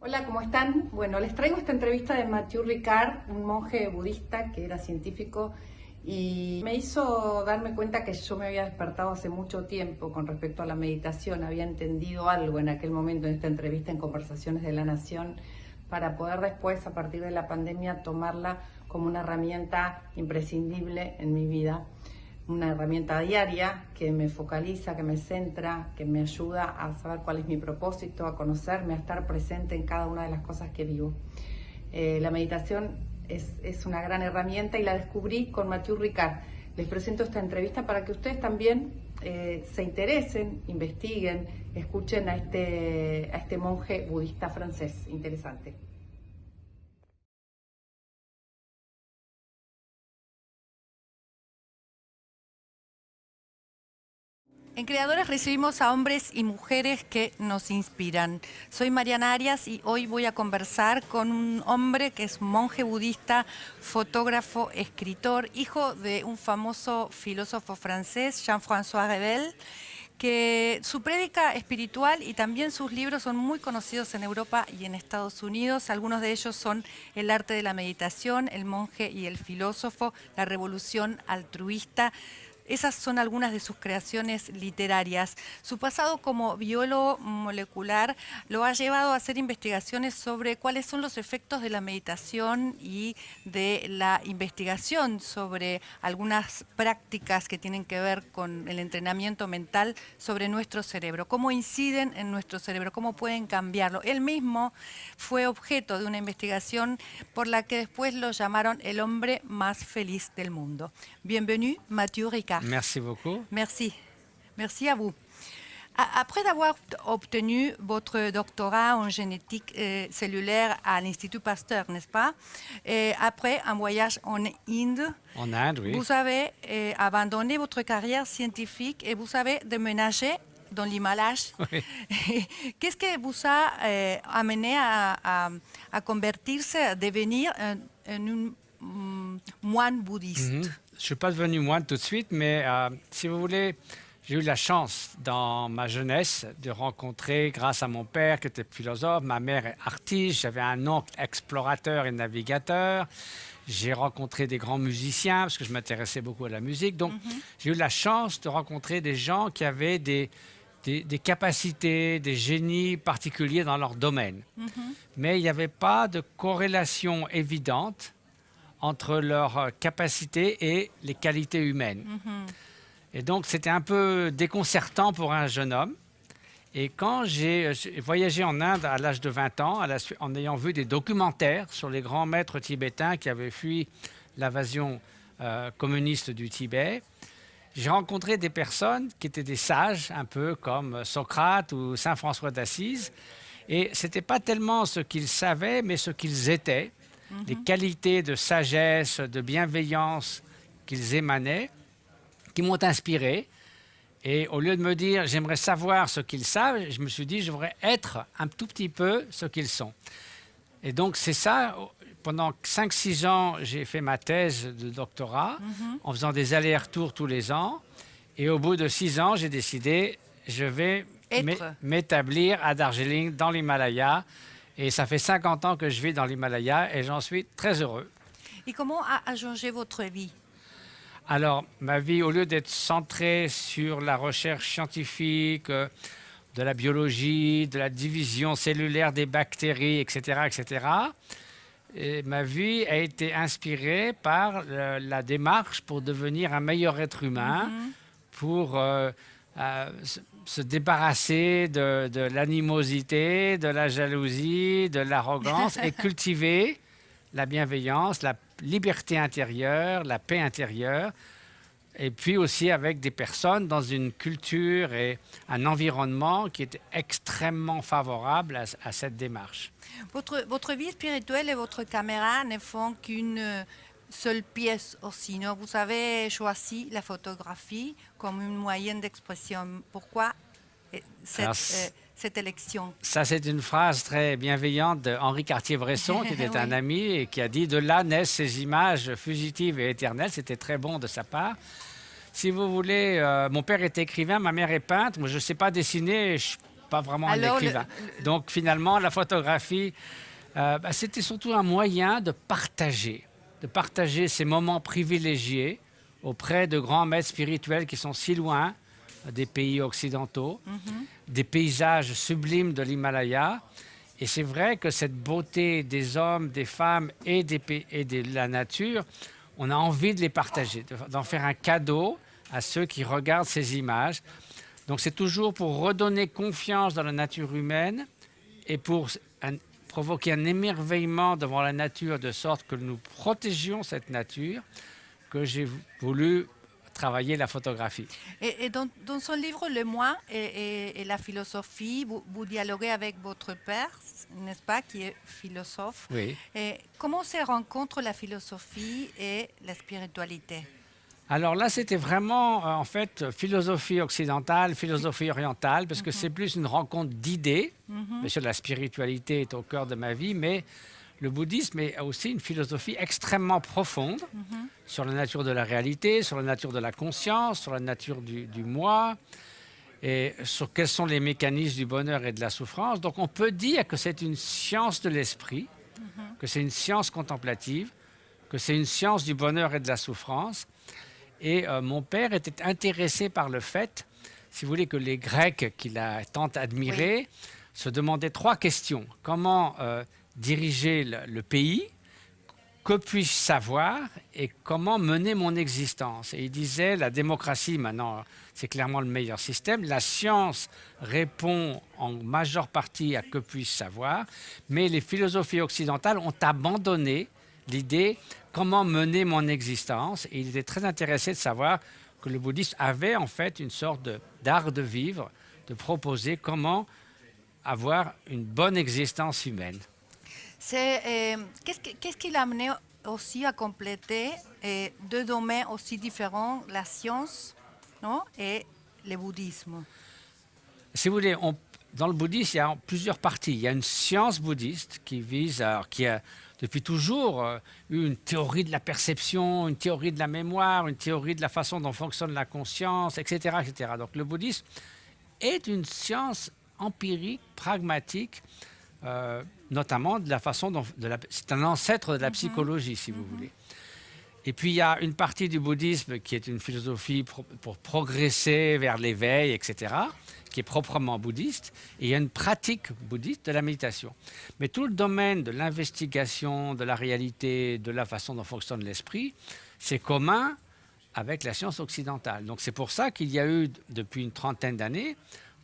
Hola, ¿cómo están? Bueno, les traigo esta entrevista de Mathieu Ricard, un monje budista que era científico y me hizo darme cuenta que yo me había despertado hace mucho tiempo con respecto a la meditación, había entendido algo en aquel momento en esta entrevista en Conversaciones de la Nación para poder después, a partir de la pandemia, tomarla como una herramienta imprescindible en mi vida. Una herramienta diaria que me focaliza, que me centra, que me ayuda a saber cuál es mi propósito, a conocerme, a estar presente en cada una de las cosas que vivo. La meditación es una gran herramienta y la descubrí con Mathieu Ricard. Les presento esta entrevista para que ustedes también se interesen, investiguen, escuchen a este monje budista francés. Interesante. En Creadores recibimos a hombres y mujeres que nos inspiran. Soy Mariana Arias y hoy voy a conversar con un hombre que es monje budista, fotógrafo, escritor, hijo de un famoso filósofo francés, Jean-François Revel, que su prédica espiritual y también sus libros son muy conocidos en Europa y en Estados Unidos. Algunos de ellos son El arte de la meditación, El monje y el filósofo, La revolución altruista. Esas son algunas de sus creaciones literarias. Su pasado como biólogo molecular lo ha llevado a hacer investigaciones sobre cuáles son los efectos de la meditación y de la investigación sobre algunas prácticas que tienen que ver con el entrenamiento mental sobre nuestro cerebro, cómo inciden en nuestro cerebro, cómo pueden cambiarlo. Él mismo fue objeto de una investigación por la que después lo llamaron el hombre más feliz del mundo. Bienvenue, Mathieu Ricard. Merci beaucoup. Merci. Merci à vous. Après avoir obtenu votre doctorat en génétique cellulaire à l'Institut Pasteur, n'est-ce pas? Et après un voyage en Inde, Oui. Vous avez abandonné votre carrière scientifique et vous avez déménagé dans l'Himalaya. Oui. Qu'est-ce que vous a amené à convertirse, à devenir un moine bouddhiste? Je ne suis pas devenu moine tout de suite, mais si vous voulez, j'ai eu la chance dans ma jeunesse de rencontrer, grâce à mon père qui était philosophe, ma mère est artiste, j'avais un oncle explorateur et navigateur, j'ai rencontré des grands musiciens parce que je m'intéressais beaucoup à la musique, donc j'ai eu la chance de rencontrer des gens qui avaient des capacités, des génies particuliers dans leur domaine. Mais il n'y avait pas de corrélation évidente entre leurs capacités et les qualités humaines. Et donc, c'était un peu déconcertant pour un jeune homme. Et quand j'ai voyagé en Inde à l'âge de 20 ans, en ayant vu des documentaires sur les grands maîtres tibétains qui avaient fui l'invasion communiste du Tibet, j'ai rencontré des personnes qui étaient des sages, un peu comme Socrate ou Saint François d'Assise. Et ce n'était pas tellement ce qu'ils savaient, mais ce qu'ils étaient. Les qualités de sagesse, de bienveillance qu'ils émanaient, qui m'ont inspiré. Et au lieu de me dire, j'aimerais savoir ce qu'ils savent, je me suis dit, je voudrais être un tout petit peu ce qu'ils sont. Et donc, c'est ça. Pendant 5-6 ans, j'ai fait ma thèse de doctorat en faisant des allers-retours tous les ans. Et au bout de 6 ans, j'ai décidé, je vais m'établir à Darjeeling, dans l'Himalaya. Et ça fait 50 ans que je vis dans l'Himalaya et j'en suis très heureux. Et comment a changé votre vie? Alors, ma vie, au lieu d'être centrée sur la recherche scientifique, de la biologie, de la division cellulaire des bactéries, etc., etc., ma vie a été inspirée par la démarche pour devenir un meilleur être humain, pour se débarrasser de l'animosité, de la jalousie, de l'arrogance et cultiver la bienveillance, la liberté intérieure, la paix intérieure, et puis aussi avec des personnes dans une culture et un environnement qui est extrêmement favorable à cette démarche. Votre vie spirituelle et votre caméra ne font qu'une seule pièce aussi, non? Vous avez choisi la photographie comme une moyenne d'expression. Pourquoi cette élection? Ça, c'est une phrase très bienveillante d'Henri Cartier-Bresson, qui était un ami et qui a dit « De là naissent ces images fugitives et éternelles ». C'était très bon de sa part. Si vous voulez, mon père était écrivain, ma mère est peintre. Moi, je ne sais pas dessiner, pas vraiment Alors, un écrivain. Donc finalement, la photographie, c'était surtout un moyen de partager ces moments privilégiés auprès de grands maîtres spirituels qui sont si loin des pays occidentaux, des paysages sublimes de l'Himalaya. Et c'est vrai que cette beauté des hommes, des femmes et de la nature, on a envie de les partager, d'en faire un cadeau à ceux qui regardent ces images. Donc c'est toujours pour redonner confiance dans la nature humaine et pour provoquer un émerveillement devant la nature, de sorte que nous protégions cette nature, que j'ai voulu travailler la photographie. Et dans son livre Le Moi et la philosophie, vous dialoguez avec votre père, n'est-ce pas, qui est philosophe. Oui. Et comment se rencontrent la philosophie et la spiritualité? Alors là, c'était vraiment, en fait, philosophie occidentale, philosophie orientale, parce que c'est plus une rencontre d'idées. Bien sûr, la spiritualité est au cœur de ma vie, mais le bouddhisme est aussi une philosophie extrêmement profonde sur la nature de la réalité, sur la nature de la conscience, sur la nature du moi, et sur quels sont les mécanismes du bonheur et de la souffrance. Donc on peut dire que c'est une science de l'esprit, que c'est une science contemplative, que c'est une science du bonheur et de la souffrance. Et mon père était intéressé par le fait, si vous voulez, que les Grecs qu'il a tant admirés se demandaient 3 questions. Comment diriger le pays, que puis-je savoir et comment mener mon existence. Et il disait, la démocratie, maintenant, c'est clairement le meilleur système. La science répond en majeure partie à que puis-je savoir, mais les philosophies occidentales ont abandonné l'idée comment mener mon existence. Et il était très intéressé de savoir que le bouddhisme avait en fait une sorte d'art de vivre, de proposer comment avoir une bonne existence humaine. Qu'est-ce qui l'a amené aussi à compléter 2 domaines aussi différents, la science, non, et le bouddhisme? Si vous voulez, dans le bouddhisme, il y a plusieurs parties. Il y a une science bouddhiste qui a depuis toujours eu une théorie de la perception, une théorie de la mémoire, une théorie de la façon dont fonctionne la conscience, etc., etc. Donc le bouddhisme est une science empirique, pragmatique, notamment de la façon dont... c'est un ancêtre de la psychologie, si vous voulez. Et puis il y a une partie du bouddhisme qui est une philosophie pour progresser vers l'éveil, etc., qui est proprement bouddhiste, et il y a une pratique bouddhiste de la méditation. Mais tout le domaine de l'investigation, de la réalité, de la façon dont fonctionne l'esprit, c'est commun avec la science occidentale. Donc c'est pour ça qu'il y a eu, depuis une trentaine d'années,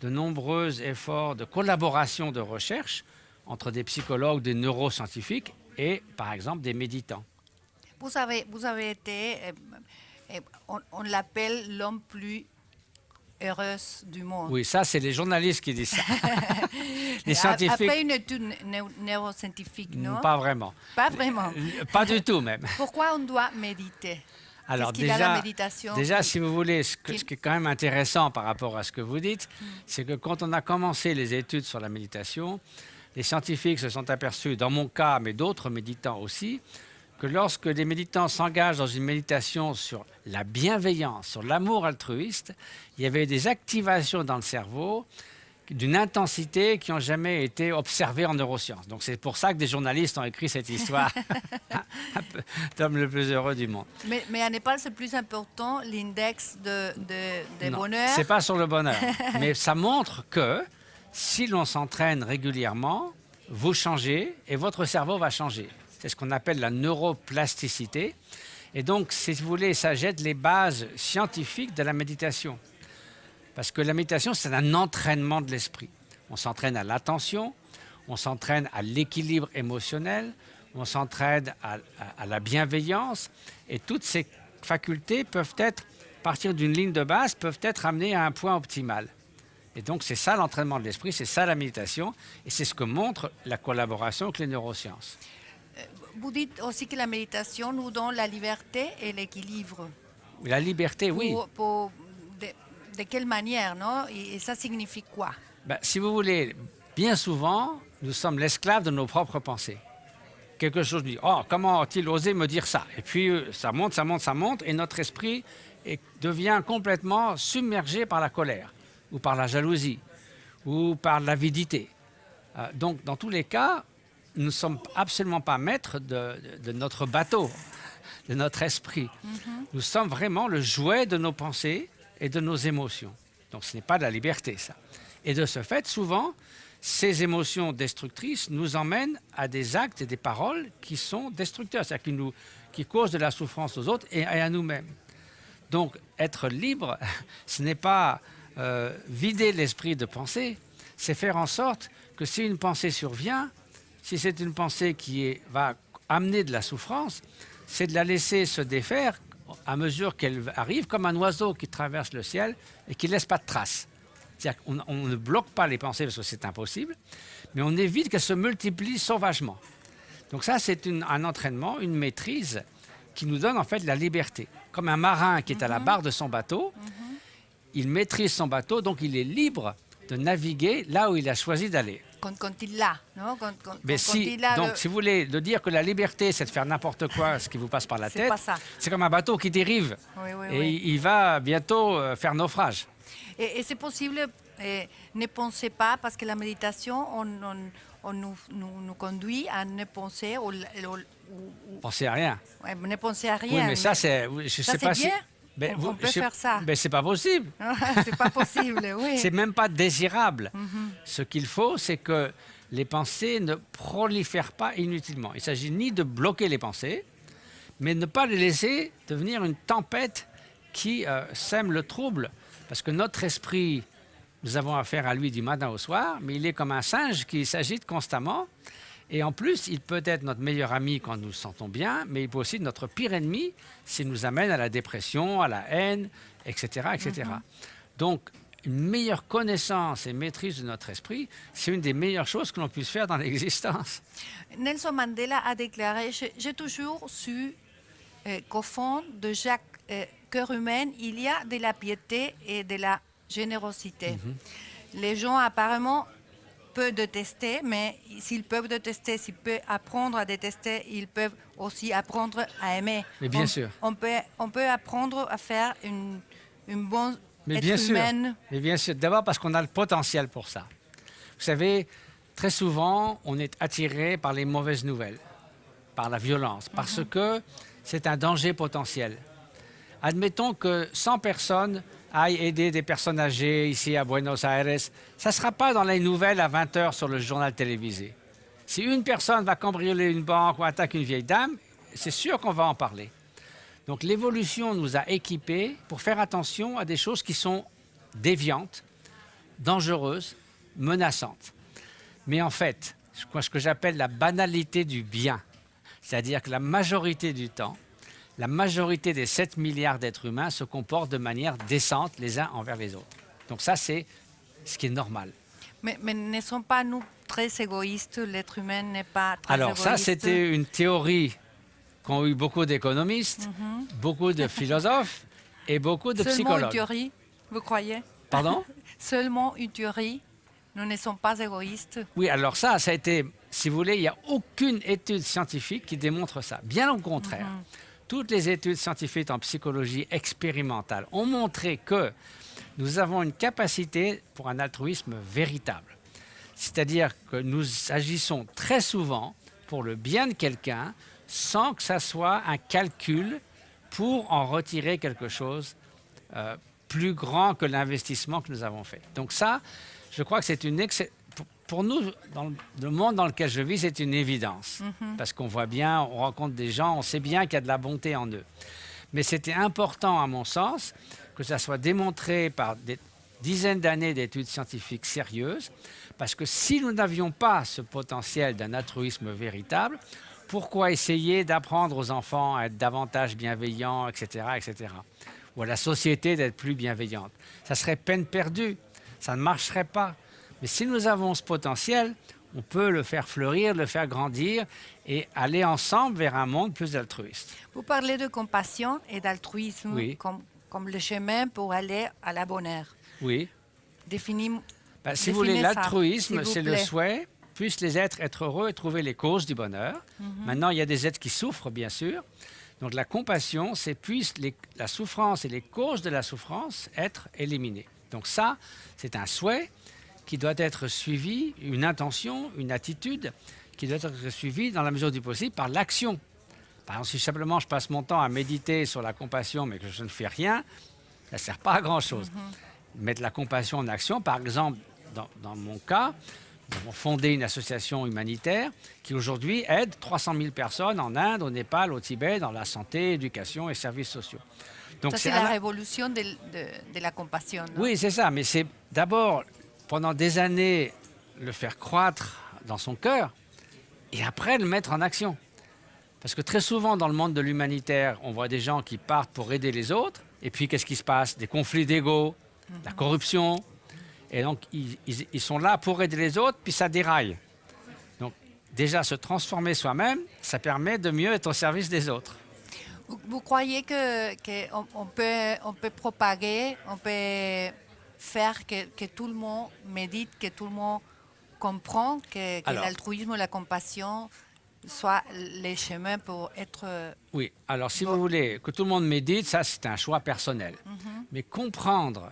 de nombreux efforts de collaboration de recherche entre des psychologues, des neuroscientifiques et, par exemple, des méditants. Vous avez été, on l'appelle l'homme plus heureux du monde. Oui, ça, c'est les journalistes qui disent ça. Les scientifiques... Après une étude neuroscientifique, non? Pas vraiment. Pas vraiment. Pas du tout, même. Pourquoi on doit méditer? Alors la méditation déjà, si vous voulez, ce qui est quand même intéressant par rapport à ce que vous dites, c'est que quand on a commencé les études sur la méditation, les scientifiques se sont aperçus, dans mon cas, mais d'autres méditants aussi, que lorsque les méditants s'engagent dans une méditation sur la bienveillance, sur l'amour altruiste, il y avait des activations dans le cerveau d'une intensité qui n'ont jamais été observées en neurosciences. Donc c'est pour ça que des journalistes ont écrit cette histoire d'homme le plus heureux du monde. Mais à Népal, c'est plus important l'index de bonheur. C'est pas sur le bonheur, mais ça montre que si l'on s'entraîne régulièrement, vous changez et votre cerveau va changer. C'est ce qu'on appelle la neuroplasticité. Et donc, si vous voulez, ça jette les bases scientifiques de la méditation. Parce que la méditation, c'est un entraînement de l'esprit. On s'entraîne à l'attention, on s'entraîne à l'équilibre émotionnel, on s'entraîne à la bienveillance. Et toutes ces facultés peuvent être, à partir d'une ligne de base, peuvent être amenées à un point optimal. Et donc, c'est ça l'entraînement de l'esprit, c'est ça la méditation. Et c'est ce que montre la collaboration avec les neurosciences. Vous dites aussi que la méditation nous donne la liberté et l'équilibre. La liberté, oui. De quelle manière, non? Et ça signifie quoi? Si vous voulez, bien souvent, nous sommes l'esclave de nos propres pensées. Quelque chose dit, oh, comment a-t-il osé me dire ça? Et puis, ça monte, ça monte, ça monte, et notre esprit devient complètement submergé par la colère, ou par la jalousie, ou par l'avidité. Donc, dans tous les cas, nous ne sommes absolument pas maîtres de notre bateau, de notre esprit. Nous sommes vraiment le jouet de nos pensées et de nos émotions. Donc, ce n'est pas de la liberté, ça. Et de ce fait, souvent, ces émotions destructrices nous emmènent à des actes et des paroles qui sont destructeurs, c'est-à-dire qui causent de la souffrance aux autres et à nous-mêmes. Donc, être libre, ce n'est pas vider l'esprit de pensée, c'est faire en sorte que si une pensée survient, si c'est une pensée qui va amener de la souffrance, c'est de la laisser se défaire à mesure qu'elle arrive, comme un oiseau qui traverse le ciel et qui ne laisse pas de traces. C'est-à-dire qu'on ne bloque pas les pensées parce que c'est impossible, mais on évite qu'elles se multiplient sauvagement. Donc ça, c'est un entraînement, une maîtrise qui nous donne en fait la liberté. Comme un marin qui est à la barre de son bateau, il maîtrise son bateau, donc il est libre de naviguer là où il a choisi d'aller. Quand il l'a, non? Mais si vous voulez de dire que la liberté, c'est de faire n'importe quoi, ce qui vous passe par la tête, c'est comme un bateau qui dérive il va bientôt faire naufrage. Et c'est possible, ne pensez pas, parce que la méditation, on nous conduit à ne penser Pensez à rien. Ouais, ne penser à rien. Oui, mais ça, c'est... Je sais pas si... Ben, on peut faire ça. Mais c'est pas possible. C'est pas possible, oui. C'est même pas désirable. Ce qu'il faut, c'est que les pensées ne prolifèrent pas inutilement. Il s'agit ni de bloquer les pensées, mais de ne pas les laisser devenir une tempête qui sème le trouble. Parce que notre esprit, nous avons affaire à lui du matin au soir, mais il est comme un singe qui s'agite constamment. Et en plus, il peut être notre meilleur ami quand nous nous sentons bien, mais il peut aussi être notre pire ennemi s'il nous amène à la dépression, à la haine, etc. etc. Donc, une meilleure connaissance et maîtrise de notre esprit, c'est une des meilleures choses que l'on puisse faire dans l'existence. Nelson Mandela a déclaré « J'ai toujours su qu'au fond de chaque cœur humain, il y a de la piété et de la générosité. Les gens apparemment peuvent détester, mais s'ils peuvent détester, s'ils peuvent apprendre à détester, ils peuvent aussi apprendre à aimer. Mais bien sûr. On peut apprendre à faire une bonne mais être bien sûr. humaine. Mais bien sûr. D'abord parce qu'on a le potentiel pour ça. Vous savez, très souvent, on est attiré par les mauvaises nouvelles, par la violence, parce que c'est un danger potentiel. Admettons que 100 personnes aillent aider des personnes âgées ici à Buenos Aires. Ça ne sera pas dans les nouvelles à 20 h sur le journal télévisé. Si une personne va cambrioler une banque ou attaque une vieille dame, c'est sûr qu'on va en parler. Donc l'évolution nous a équipés pour faire attention à des choses qui sont déviantes, dangereuses, menaçantes. Mais en fait, ce que j'appelle la banalité du bien, c'est-à-dire que la majorité du temps, la majorité des 7 milliards d'êtres humains se comportent de manière décente les uns envers les autres. Donc ça, c'est ce qui est normal. Mais ne sont pas nous très égoïstes? L'être humain n'est pas très Alors égoïste? ça, c'était une théorie qu'ont eu beaucoup d'économistes, beaucoup de philosophes et beaucoup de psychologues. Seulement une théorie, vous croyez? Pardon? Seulement une théorie? Nous ne sommes pas égoïstes? Oui, alors ça a été, si vous voulez, il n'y a aucune étude scientifique qui démontre ça. Bien au contraire. Toutes les études scientifiques en psychologie expérimentale ont montré que nous avons une capacité pour un altruisme véritable. C'est-à-dire que nous agissons très souvent pour le bien de quelqu'un sans que ça soit un calcul pour en retirer quelque chose plus grand que l'investissement que nous avons fait. Donc ça, je crois que c'est une pour nous, dans le monde dans lequel je vis, c'est une évidence. Parce qu'on voit bien, on rencontre des gens, on sait bien qu'il y a de la bonté en eux. Mais c'était important, à mon sens, que ça soit démontré par des dizaines d'années d'études scientifiques sérieuses. Parce que si nous n'avions pas ce potentiel d'un altruisme véritable, pourquoi essayer d'apprendre aux enfants à être davantage bienveillants, etc., etc. Ou à la société d'être plus bienveillante? Ça serait peine perdue. Ça ne marcherait pas. Mais si nous avons ce potentiel, on peut le faire fleurir, le faire grandir et aller ensemble vers un monde plus altruiste. Vous parlez de compassion et d'altruisme comme le chemin pour aller à la bonne heure. Oui. Si vous voulez, l'altruisme, c'est le souhait, puissent les êtres être heureux et trouver les causes du bonheur. Maintenant, il y a des êtres qui souffrent, bien sûr. Donc la compassion, c'est puissent la souffrance et les causes de la souffrance être éliminées. Donc ça, c'est un souhait qui doit être suivie, une intention, une attitude qui doit être suivie dans la mesure du possible par l'action. Par exemple, si simplement je passe mon temps à méditer sur la compassion mais que je ne fais rien, ça ne sert pas à grand-chose. Mettre la compassion en action, par exemple, dans mon cas, nous avons fondé une association humanitaire qui aujourd'hui aide 300 000 personnes en Inde, au Népal, au Tibet, dans la santé, éducation et services sociaux. Donc c'est la révolution de la compassion. Non? Oui, c'est ça, mais c'est d'abord, pendant des années, le faire croître dans son cœur et après le mettre en action. Parce que très souvent, dans le monde de l'humanitaire, on voit des gens qui partent pour aider les autres, et puis qu'est-ce qui se passe? Des conflits d'ego, la corruption, et donc ils sont là pour aider les autres, puis ça déraille. Donc déjà, se transformer soi-même, ça permet de mieux être au service des autres. Vous croyez qu'on peut propager, on peut faire que tout le monde médite, que tout le monde comprend que l'altruisme, la compassion soient les chemins pour être... Oui, alors si vous voulez que tout le monde médite, ça c'est un choix personnel. Mais comprendre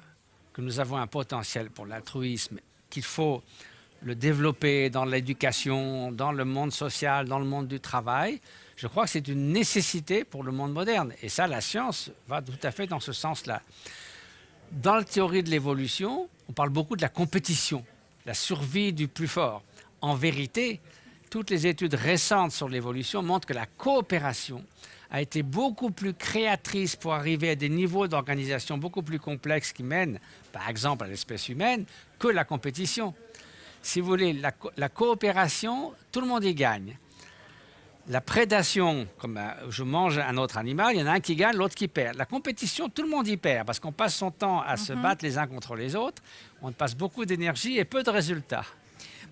que nous avons un potentiel pour l'altruisme, qu'il faut le développer dans l'éducation, dans le monde social, dans le monde du travail, je crois que c'est une nécessité pour le monde moderne. Et ça, la science va tout à fait dans ce sens-là. Dans la théorie de l'évolution, on parle beaucoup de la compétition, la survie du plus fort. En vérité, toutes les études récentes sur l'évolution montrent que la coopération a été beaucoup plus créatrice pour arriver à des niveaux d'organisation beaucoup plus complexes qui mènent, par exemple, à l'espèce humaine, que la compétition. Si vous voulez, la coopération, tout le monde y gagne. La prédation, comme je mange un autre animal, il y en a un qui gagne, l'autre qui perd. La compétition, tout le monde y perd parce qu'on passe son temps à se battre les uns contre les autres. On passe beaucoup d'énergie et peu de résultats.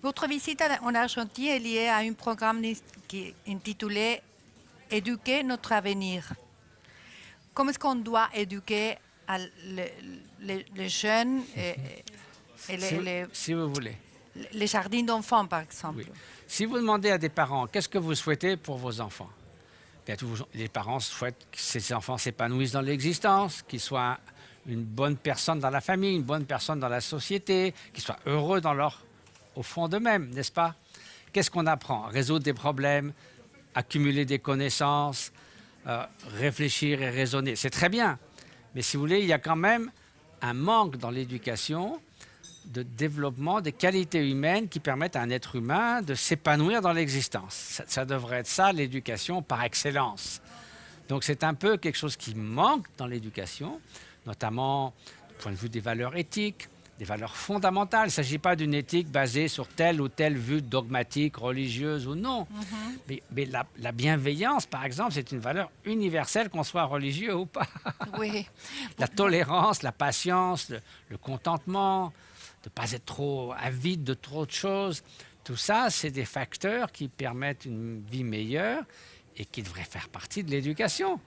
Votre visite en Argentine est liée à un programme qui est intitulé « Éduquer notre avenir ». Comment est-ce qu'on doit éduquer les jeunes si vous voulez. Les jardins d'enfants, par exemple? Oui. Si vous demandez à des parents, qu'est-ce que vous souhaitez pour vos enfants? Bien, les parents souhaitent que ces enfants s'épanouissent dans l'existence, qu'ils soient une bonne personne dans la famille, une bonne personne dans la société, qu'ils soient heureux au fond d'eux-mêmes, n'est-ce pas? Qu'est-ce qu'on apprend? Résoudre des problèmes, accumuler des connaissances, réfléchir et raisonner. C'est très bien. Mais si vous voulez, il y a quand même un manque dans l'éducation de développement des qualités humaines qui permettent à un être humain de s'épanouir dans l'existence. Ça devrait être ça, l'éducation par excellence. Donc c'est un peu quelque chose qui manque dans l'éducation, notamment du point de vue des valeurs éthiques, des valeurs fondamentales. Il ne s'agit pas d'une éthique basée sur telle ou telle vue dogmatique, religieuse ou non. Mais la bienveillance, par exemple, c'est une valeur universelle, qu'on soit religieux ou pas. Oui. La tolérance, la patience, le contentement, de ne pas être trop avide de trop de choses. Tout ça, c'est des facteurs qui permettent une vie meilleure et qui devraient faire partie de l'éducation.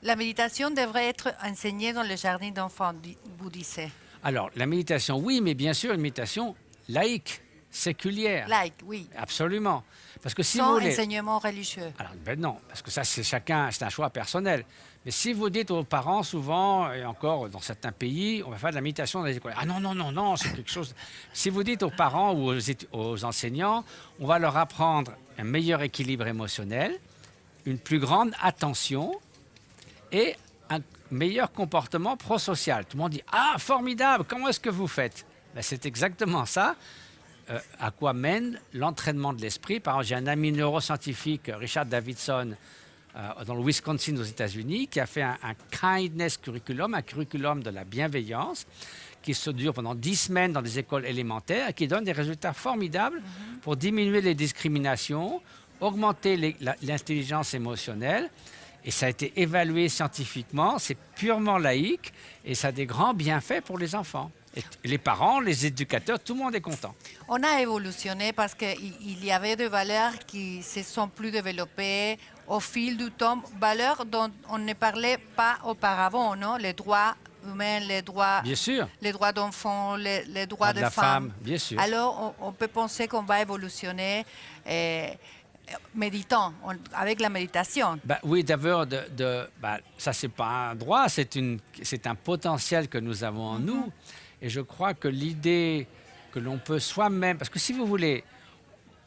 La méditation devrait être enseignée dans le jardin d'enfants, vous disiez. Alors, la méditation, oui, mais bien sûr, une méditation laïque, séculière. Laïque, oui. Absolument. Parce que si sans vous voulez... enseignement religieux. Alors, ben non, parce que ça, c'est un choix personnel. Mais si vous dites aux parents, souvent, et encore dans certains pays, on va faire de la méditation dans les écoles. Ah non, non, non, non, c'est quelque chose... Si vous dites aux parents ou aux enseignants, on va leur apprendre un meilleur équilibre émotionnel, une plus grande attention et un meilleur comportement prosocial. Tout le monde dit « Ah, formidable, comment est-ce que vous faites ?» Ben, c'est exactement ça. À quoi mène l'entraînement de l'esprit. Par exemple, j'ai un ami neuroscientifique, Richard Davidson, dans le Wisconsin aux États-Unis, qui a fait un kindness curriculum, un curriculum de la bienveillance, qui se dure pendant 10 semaines dans des écoles élémentaires et qui donne des résultats formidables pour diminuer les discriminations, augmenter l'intelligence émotionnelle. Et ça a été évalué scientifiquement, c'est purement laïque et ça a des grands bienfaits pour les enfants. Et les parents, les éducateurs, tout le monde est content. On a évolutionné parce qu'il y avait des valeurs qui se sont plus développées au fil du temps, valeurs dont on ne parlait pas auparavant, non? Les droits humains, les droits, bien sûr, les droits d'enfants, les droits de la femmes. Bien sûr. Alors, on peut penser qu'on va évolutionner méditant, avec la méditation. Ben, oui, d'abord, ça, c'est pas un droit, c'est un potentiel que nous avons en nous. Et je crois que l'idée que l'on peut soi-même... Parce que si vous voulez,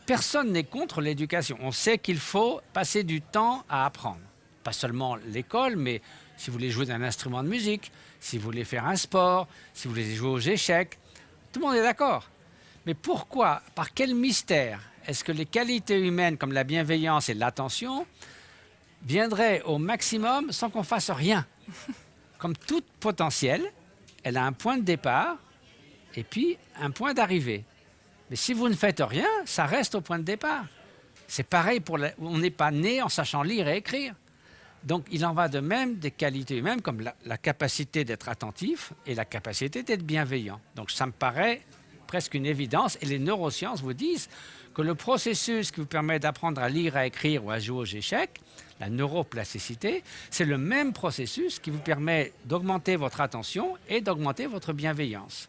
personne n'est contre l'éducation. On sait qu'il faut passer du temps à apprendre. Pas seulement l'école, mais si vous voulez jouer d'un instrument de musique, si vous voulez faire un sport, si vous voulez jouer aux échecs, tout le monde est d'accord. Mais pourquoi, par quel mystère, est-ce que les qualités humaines comme la bienveillance et l'attention viendraient au maximum sans qu'on fasse rien? Comme tout potentiel, elle a un point de départ et puis un point d'arrivée. Mais si vous ne faites rien, ça reste au point de départ. C'est pareil, on n'est pas né en sachant lire et écrire. Donc il en va de même des qualités humaines comme la capacité d'être attentif et la capacité d'être bienveillant. Donc ça me paraît presque une évidence. Et les neurosciences vous disent que le processus qui vous permet d'apprendre à lire, à écrire ou à jouer aux échecs, la neuroplasticité, c'est le même processus qui vous permet d'augmenter votre attention et d'augmenter votre bienveillance.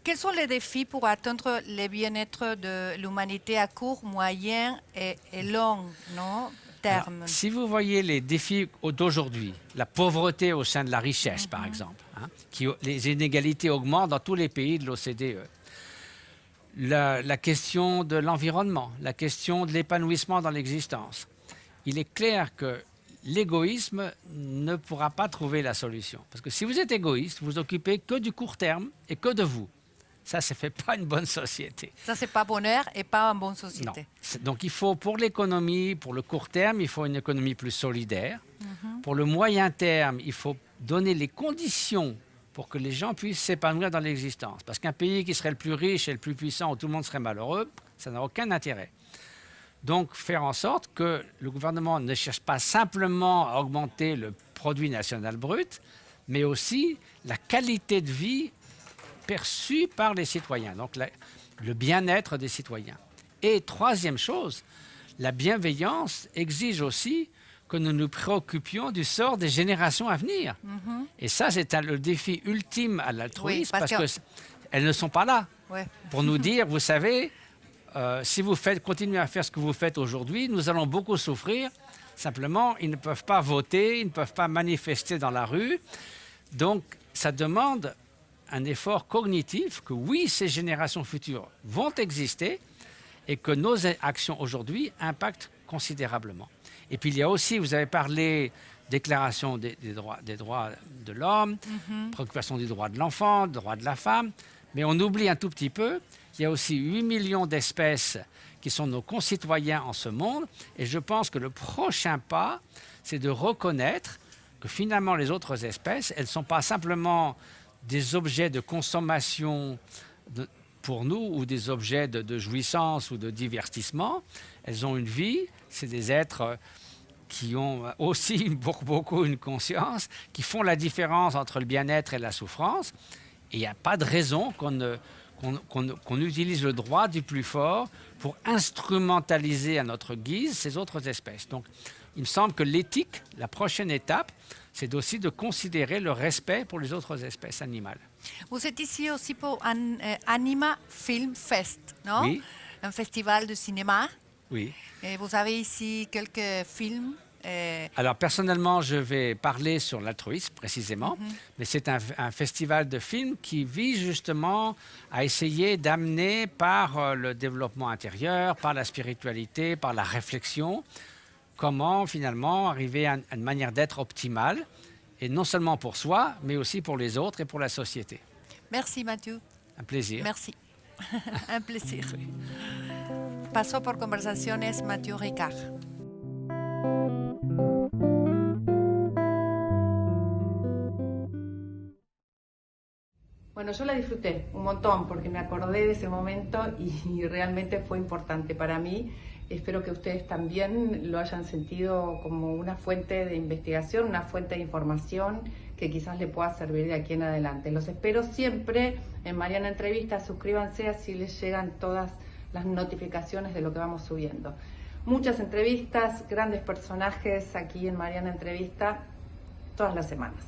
Quels sont les défis pour atteindre le bien-être de l'humanité à court, moyen et long terme? Alors, si vous voyez les défis d'aujourd'hui, la pauvreté au sein de la richesse, par exemple, les inégalités augmentent dans tous les pays de l'OCDE. La question de l'environnement, la question de l'épanouissement dans l'existence. Il est clair que l'égoïsme ne pourra pas trouver la solution. Parce que si vous êtes égoïste, vous vous occupez que du court terme et que de vous. Ça ne fait pas une bonne société. Ça, ce n'est pas bonheur et pas une bonne société. Non. Donc, il faut, pour l'économie, pour le court terme, il faut une économie plus solidaire. Pour le moyen terme, il faut donner les conditions pour que les gens puissent s'épanouir dans l'existence. Parce qu'un pays qui serait le plus riche et le plus puissant, où tout le monde serait malheureux, ça n'a aucun intérêt. Donc, faire en sorte que le gouvernement ne cherche pas simplement à augmenter le produit national brut, mais aussi la qualité de vie perçue par les citoyens, donc le bien-être des citoyens. Et troisième chose, la bienveillance exige aussi que nous nous préoccupions du sort des générations à venir. Et ça, c'est le défi ultime à l'altruisme, oui, parce qu'elles ne sont pas là pour nous dire, vous savez, si vous continuez à faire ce que vous faites aujourd'hui, nous allons beaucoup souffrir. Simplement, ils ne peuvent pas voter, ils ne peuvent pas manifester dans la rue. Donc, ça demande un effort cognitif que oui, ces générations futures vont exister et que nos actions aujourd'hui impactent considérablement. Et puis il y a aussi, vous avez parlé, déclaration des droits de l'homme, préoccupation des droits de l'enfant, des droits de la femme, mais on oublie un tout petit peu, il y a aussi 8 millions d'espèces qui sont nos concitoyens en ce monde, et je pense que le prochain pas, c'est de reconnaître que finalement les autres espèces, elles ne sont pas simplement des objets de consommation pour nous ou des objets de jouissance ou de divertissement. Elles ont une vie, c'est des êtres qui ont aussi pour beaucoup une conscience, qui font la différence entre le bien-être et la souffrance. Et il n'y a pas de raison qu'on utilise le droit du plus fort pour instrumentaliser à notre guise ces autres espèces. Donc, il me semble que l'éthique, la prochaine étape, c'est aussi de considérer le respect pour les autres espèces animales. Vous êtes ici aussi pour un Anima Film Fest, non? Oui. Un festival de cinéma. Oui. Et vous avez ici quelques films. Alors, personnellement, je vais parler sur l'altruisme, précisément. Mais c'est un festival de films qui vise justement à essayer d'amener par le développement intérieur, par la spiritualité, par la réflexion, comment finalement arriver à une manière d'être optimale, et non seulement pour soi, mais aussi pour les autres et pour la société. Merci Mathieu. Un plaisir. Merci. Un plaisir. Pasó por Conversaciones Mathieu Ricard. Bueno, yo la disfruté un montón porque me acordé de ese momento y realmente fue importante para mí. Espero que ustedes también lo hayan sentido como una fuente de investigación, una fuente de información que quizás le pueda servir de aquí en adelante. Los espero siempre en Mariana Entrevista. Suscríbanse, así les llegan todas las notificaciones de lo que vamos subiendo. Muchas entrevistas, grandes personajes aquí en Mariana Entrevista todas las semanas.